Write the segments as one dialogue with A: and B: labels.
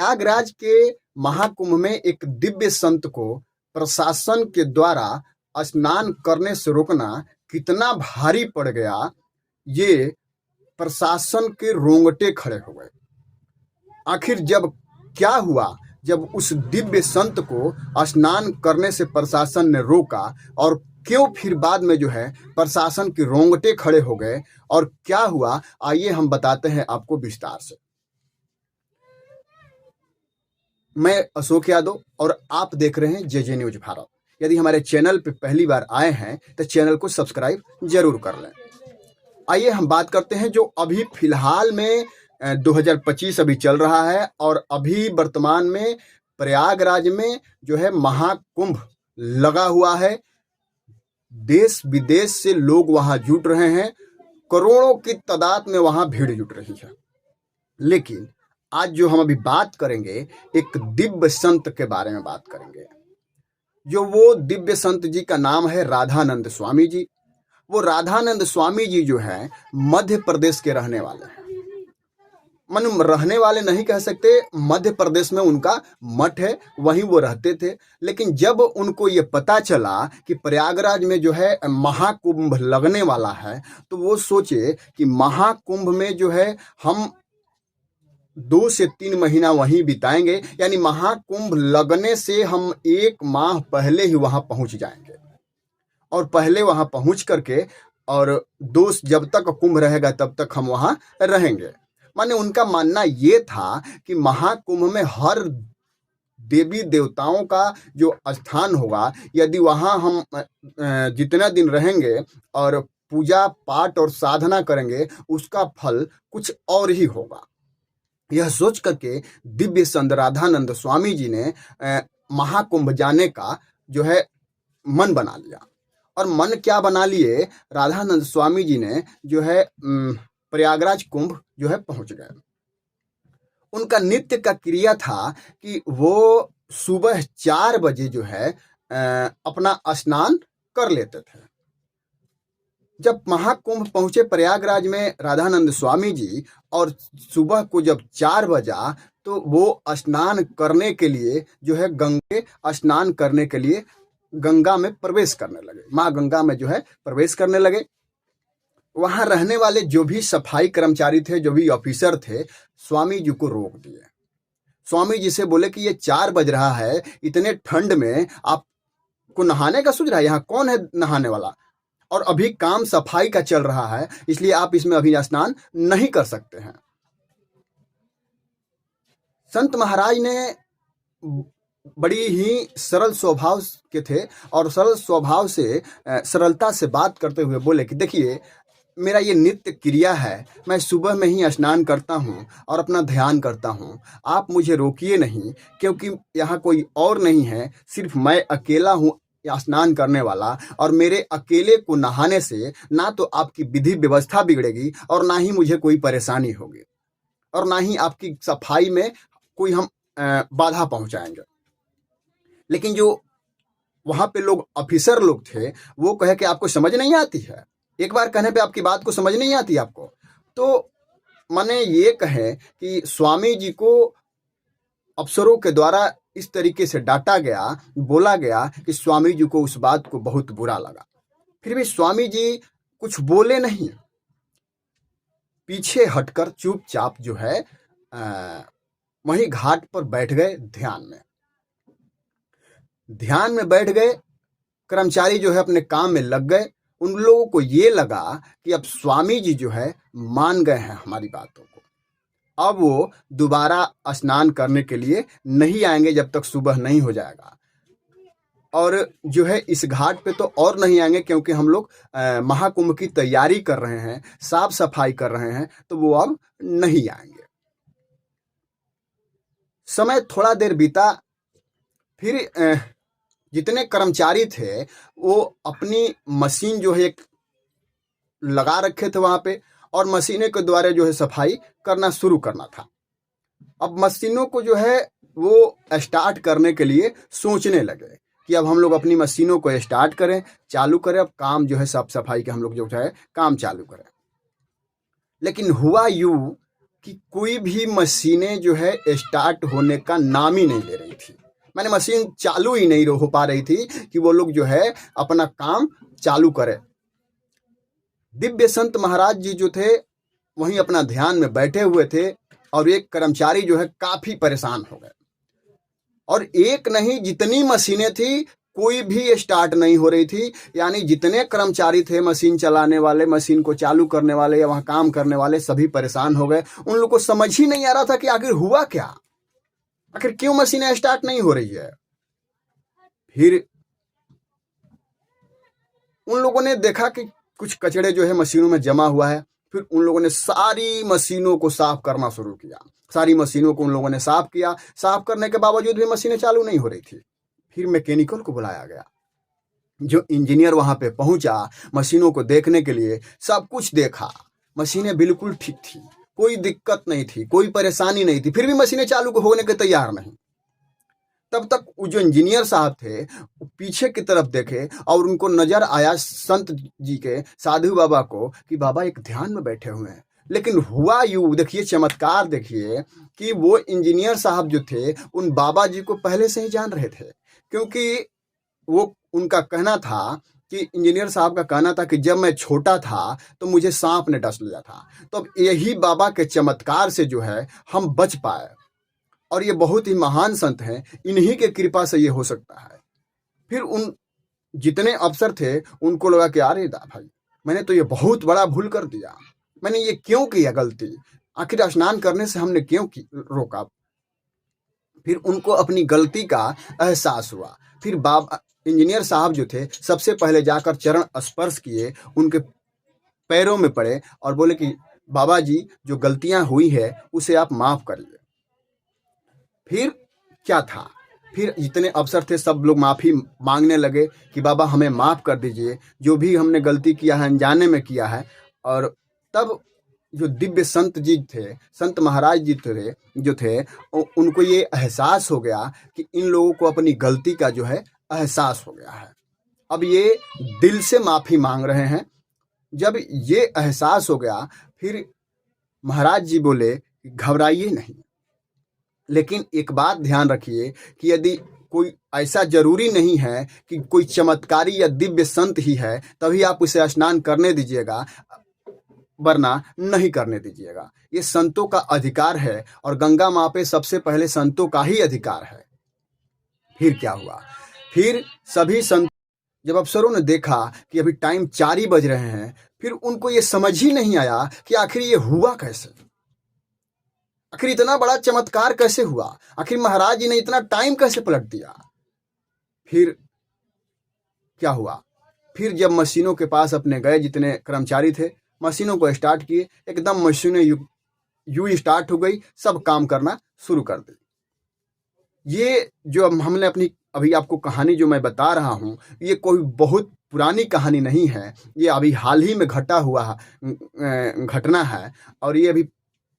A: प्रयागराज के महाकुंभ में एक दिव्य संत को प्रशासन के द्वारा स्नान करने से रोकना कितना भारी पड़ गया, ये प्रशासन के रोंगटे खड़े हो गए। आखिर जब क्या हुआ, जब उस दिव्य संत को स्नान करने से प्रशासन ने रोका, और क्यों फिर बाद में जो है प्रशासन के रोंगटे खड़े हो गए और क्या हुआ, आइए हम बताते हैं आपको विस्तार से। मैं अशोक यादव और आप देख रहे हैं जे न्यूज भारत। यदि हमारे चैनल पे पहली बार आए हैं तो चैनल को सब्सक्राइब जरूर कर लें। आइए हम बात करते हैं जो अभी फिलहाल में 2025 अभी चल रहा है, और अभी वर्तमान में प्रयागराज में जो है महाकुंभ लगा हुआ है। देश विदेश से लोग वहां जुट रहे हैं, करोड़ों की तादाद में वहां भीड़ जुट रही है। लेकिन आज जो हम अभी बात करेंगे, एक दिव्य संत के बारे में बात करेंगे। जो वो दिव्य संत जी का नाम है राधानंद स्वामी जी। वो राधानंद स्वामी जी जो है मध्य प्रदेश के रहने वाले हैं। रहने वाले नहीं कह सकते, मध्य प्रदेश में उनका मठ है, वहीं वो रहते थे। लेकिन जब उनको ये पता चला कि प्रयागराज में जो है महाकुंभ लगने वाला है, तो वो सोचे कि महाकुंभ में जो है हम 2 से 3 महीना वहीं बिताएंगे, यानी महाकुंभ लगने से हम 1 माह पहले ही वहां पहुंच जाएंगे, और पहले वहां पहुंच करके और जब तक कुंभ रहेगा तब तक हम वहां रहेंगे। माने उनका मानना ये था कि महाकुंभ में हर देवी देवताओं का जो स्थान होगा, यदि वहां हम जितना दिन रहेंगे और पूजा पाठ और साधना करेंगे, उसका फल कुछ और ही होगा। यह सोच करके दिव्य संत राधानंद स्वामी जी ने महाकुंभ जाने का जो है मन बना लिया। और मन क्या बना लिए, राधानंद स्वामी जी ने जो है प्रयागराज कुंभ जो है पहुंच गए। उनका नित्य का क्रिया था कि वो सुबह 4 बजे जो है अपना स्नान कर लेते थे। जब महाकुंभ पहुंचे प्रयागराज में राधानंद स्वामी जी, और सुबह को जब 4 बजा, तो वो स्नान करने के लिए जो है स्नान करने के लिए गंगा में प्रवेश करने लगे, माँ गंगा में जो है प्रवेश करने लगे। वहां रहने वाले जो भी सफाई कर्मचारी थे, जो भी ऑफिसर थे, स्वामी जी को रोक दिए। स्वामी जी से बोले कि ये 4 बज रहा है, इतने ठंड में आपको नहाने का सूझ रहा है? यहाँ कौन है नहाने वाला? और अभी काम सफाई का चल रहा है, इसलिए आप इसमें अभी स्नान नहीं कर सकते हैं। संत महाराज ने बड़ी ही सरल स्वभाव के थे, और सरल स्वभाव से सरलता से बात करते हुए बोले कि देखिए, मेरा ये नित्य क्रिया है, मैं सुबह में ही स्नान करता हूँ और अपना ध्यान करता हूँ। आप मुझे रोकिए नहीं, क्योंकि यहाँ कोई और नहीं है, सिर्फ मैं अकेला हूँ स्नान करने वाला, और मेरे अकेले को नहाने से ना तो आपकी विधि व्यवस्था बिगड़ेगी, और ना ही मुझे कोई परेशानी होगी, और ना ही आपकी सफाई में कोई हम बाधा पहुंचाएंगे। लेकिन जो वहां पे लोग ऑफिसर लोग थे, वो कहे कि आपको समझ नहीं आती है, एक बार कहने पे आपकी बात को समझ नहीं आती आपको। तो माने ये कहे कि स्वामी जी को अफसरों के द्वारा इस तरीके से डांटा गया, बोला गया कि स्वामी जी को उस बात को बहुत बुरा लगा। फिर भी स्वामी जी कुछ बोले नहीं, पीछे हटकर चुपचाप जो है वहीं घाट पर बैठ गए ध्यान में बैठ गए। कर्मचारी जो है अपने काम में लग गए। उन लोगों को ये लगा कि अब स्वामी जी जो है मान गए हैं हमारी बातों को, अब वो दोबारा स्नान करने के लिए नहीं आएंगे जब तक सुबह नहीं हो जाएगा। और जो है इस घाट पे तो और नहीं आएंगे, क्योंकि हम लोग महाकुंभ की तैयारी कर रहे हैं, साफ सफाई कर रहे हैं, तो वो अब नहीं आएंगे। समय थोड़ा देर बीता, फिर जितने कर्मचारी थे वो अपनी मशीन जो है एक लगा रखे थे वहां पे, और मशीनों के द्वारा जो है सफाई करना शुरू करना था। अब मशीनों को जो है वो स्टार्ट करने के लिए सोचने लगे कि अब हम लोग अपनी मशीनों को स्टार्ट करें, चालू करें, अब काम जो है साफ सफाई के हम लोग जो है काम चालू करें। लेकिन हुआ यूं कि कोई भी मशीनें जो है स्टार्ट होने का नाम ही नहीं ले रही थी। मैंने मशीन चालू ही नहीं हो पा रही थी कि वो लोग जो है अपना काम चालू करें। दिव्य संत महाराज जी जो थे वहीं अपना ध्यान में बैठे हुए थे और एक कर्मचारी जो है काफी परेशान हो गए। और एक नहीं, जितनी मशीनें थी कोई भी स्टार्ट नहीं हो रही थी। यानी जितने कर्मचारी थे, मशीन चलाने वाले, मशीन को चालू करने वाले या वहां काम करने वाले, सभी परेशान हो गए। उन लोगों को समझ ही नहीं आ रहा था कि आखिर हुआ क्या, आखिर क्यों मशीनें स्टार्ट नहीं हो रही है। फिर उन लोगों ने देखा कि कुछ कचड़े जो है मशीनों में जमा हुआ है। फिर उन लोगों ने सारी मशीनों को साफ करना शुरू किया। सारी मशीनों को उन लोगों ने साफ किया। साफ करने के बावजूद भी मशीनें चालू नहीं हो रही थी। फिर मैकेनिकल को बुलाया गया। जो इंजीनियर वहां पे पहुंचा मशीनों को देखने के लिए, सब कुछ देखा, मशीनें बिल्कुल ठीक थी, कोई दिक्कत नहीं थी, कोई परेशानी नहीं थी। फिर भी मशीनें चालू होने के तैयार नहीं। तब तक वो जो इंजीनियर साहब थे पीछे की तरफ देखे और उनको नजर आया संत जी के, साधु बाबा को, कि बाबा एक ध्यान में बैठे हुए हैं। लेकिन हुआ यूं, देखिए चमत्कार देखिए, कि वो इंजीनियर साहब जो थे उन बाबा जी को पहले से ही जान रहे थे। क्योंकि वो उनका कहना था कि इंजीनियर साहब का कहना था कि जब मैं छोटा था तो मुझे सांप ने डस लिया था। तो अब यही बाबा के चमत्कार से जो है हम बच पाए। और ये बहुत ही महान संत हैं, इन्हीं के कृपा से ये हो सकता है। फिर उन जितने अफसर थे उनको लगा कि अरे दा भाई, मैंने तो ये बहुत बड़ा भूल कर दिया, मैंने ये क्यों किया गलती, आखिर स्नान करने से हमने क्यों रोका। फिर उनको अपनी गलती का एहसास हुआ। फिर बाबा इंजीनियर साहब जो थे सबसे पहले जाकर चरण स्पर्श किए, उनके पैरों में पड़े और बोले कि बाबा जी, जो गलतियां हुई है उसे आप माफ करिए। फिर क्या था, फिर जितने अफसर थे सब लोग माफ़ी मांगने लगे कि बाबा हमें माफ़ कर दीजिए, जो भी हमने गलती किया है अनजाने में किया है। और तब जो दिव्य संत जी थे, संत महाराज जी जो थे उनको ये एहसास हो गया कि इन लोगों को अपनी गलती का जो है एहसास हो गया है। अब ये दिल से माफ़ी मांग रहे हैं। जब ये एहसास हो गया फिर महाराज जी बोले घबराइए नहीं, लेकिन एक बात ध्यान रखिए कि यदि कोई ऐसा जरूरी नहीं है कि कोई चमत्कारी या दिव्य संत ही है तभी आप उसे स्नान करने दीजिएगा, वरना नहीं करने दीजिएगा। ये संतों का अधिकार है और गंगा माँ पे सबसे पहले संतों का ही अधिकार है। फिर क्या हुआ, फिर सभी संत जब अफसरों ने देखा कि अभी टाइम 4 ही बज रहे हैं, फिर उनको ये समझ ही नहीं आया कि आखिर ये हुआ कैसे, आखिर इतना बड़ा चमत्कार कैसे हुआ, आखिर महाराज जी ने इतना टाइम कैसे पलट दिया। फिर क्या हुआ, फिर जब मशीनों के पास अपने गए, जितने कर्मचारी थे मशीनों को स्टार्ट किए, एकदम मशीनें यूं स्टार्ट हो गई, सब काम करना शुरू कर दी। ये जो हमने अपनी अभी आपको कहानी जो मैं बता रहा हूँ, ये कोई बहुत पुरानी कहानी नहीं है, ये अभी हाल ही में घटा हुआ घटना है। और ये अभी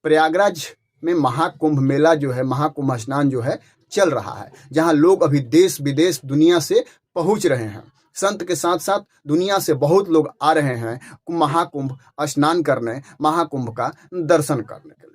A: प्रयागराज में महाकुंभ मेला जो है, महाकुंभ स्नान जो है चल रहा है, जहाँ लोग अभी देश विदेश दुनिया से पहुँच रहे हैं। संत के साथ साथ दुनिया से बहुत लोग आ रहे हैं महाकुंभ स्नान करने, महाकुंभ का दर्शन करने के लिए।